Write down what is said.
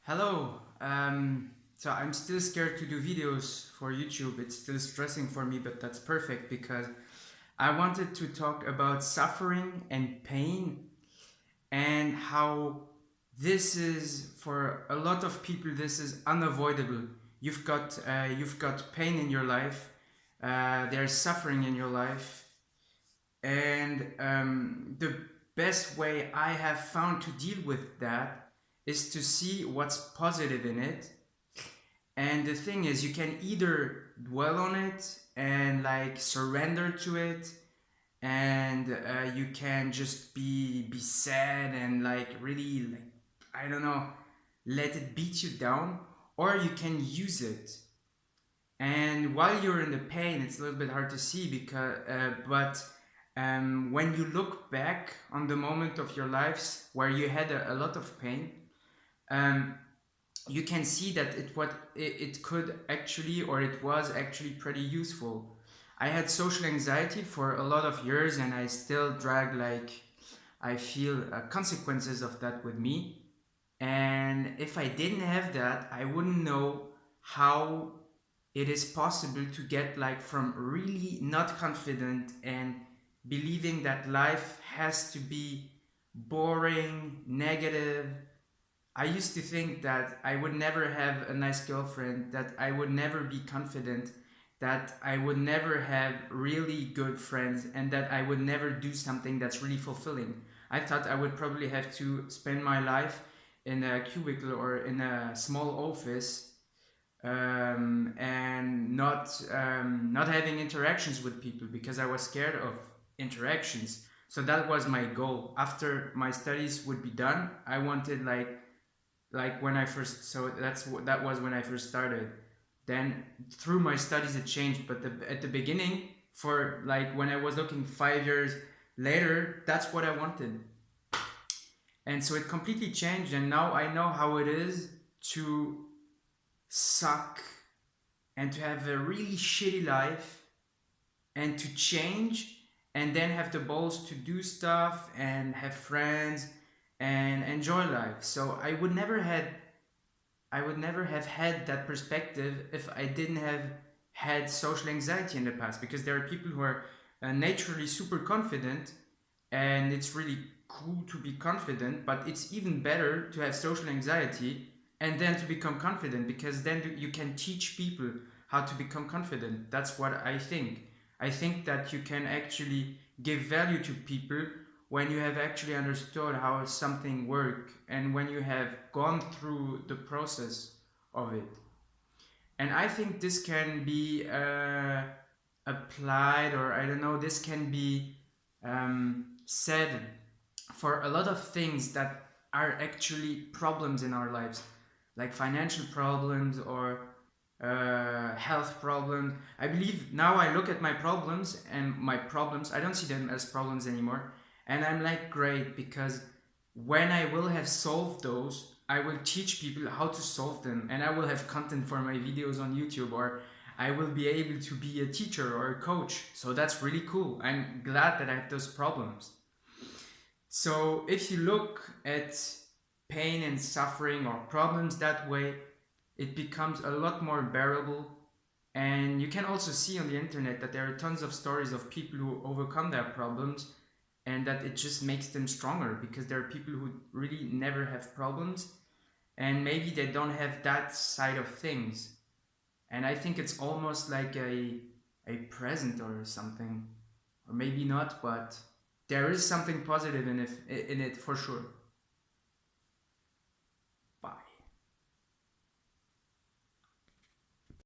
Hello. So I'm still scared to do videos for YouTube. It's still stressing for me, but that's perfect because I wanted to talk about suffering and pain and how this is for a lot of people this is unavoidable. You've got pain in your life. There's suffering in your life, and the best way I have found to deal with that is to see what's positive in it. And the thing is, you can either dwell on it and like surrender to it, and you can just be sad and like really like, I don't know, let it beat you down, or you can use it. And while you're in the pain, it's a little bit hard to see because, when you look back on the moment of your lives where you had a lot of pain, um, you can see that it could actually, or it was actually pretty useful. I had social anxiety for a lot of years, and I still drag like I feel consequences of that with me. And if I didn't have that, I wouldn't know how it is possible to get like from really not confident and believing that life has to be boring, negative. I used to think that I would never have a nice girlfriend, that I would never be confident, that I would never have really good friends, and that I would never do something that's really fulfilling. I thought I would probably have to spend my life in a cubicle or in a small office, and not having interactions with people because I was scared of interactions. So that was my goal. After my studies would be done, I wanted like when I first, so that was when I first started. Then through my studies it changed, but at the beginning, for like when I was looking 5 years later, that's what I wanted. And so it completely changed, and now I know how it is to suck and to have a really shitty life and to change and then have the balls to do stuff and have friends and enjoy life. So I would never have had that perspective if I didn't have had social anxiety in the past, because there are people who are naturally super confident, and it's really cool to be confident, but it's even better to have social anxiety and then to become confident, because then you can teach people how to become confident. That's what I think. I think that you can actually give value to people when you have actually understood how something works and when you have gone through the process of it. And I think this can be applied, or I don't know, this can be said for a lot of things that are actually problems in our lives, like financial problems or health problems. I believe now I look at my problems, and my problems, I don't see them as problems anymore. And I'm like, great, because when I will have solved those, I will teach people how to solve them, and I will have content for my videos on YouTube, or I will be able to be a teacher or a coach. So that's really cool. I'm glad that I have those problems. So if you look at pain and suffering or problems that way, it becomes a lot more bearable. And you can also see on the internet that there are tons of stories of people who overcome their problems, and that it just makes them stronger, because there are people who really never have problems, and maybe they don't have that side of things. And I think it's almost like a present or something, or maybe not, but there is something positive in it for sure.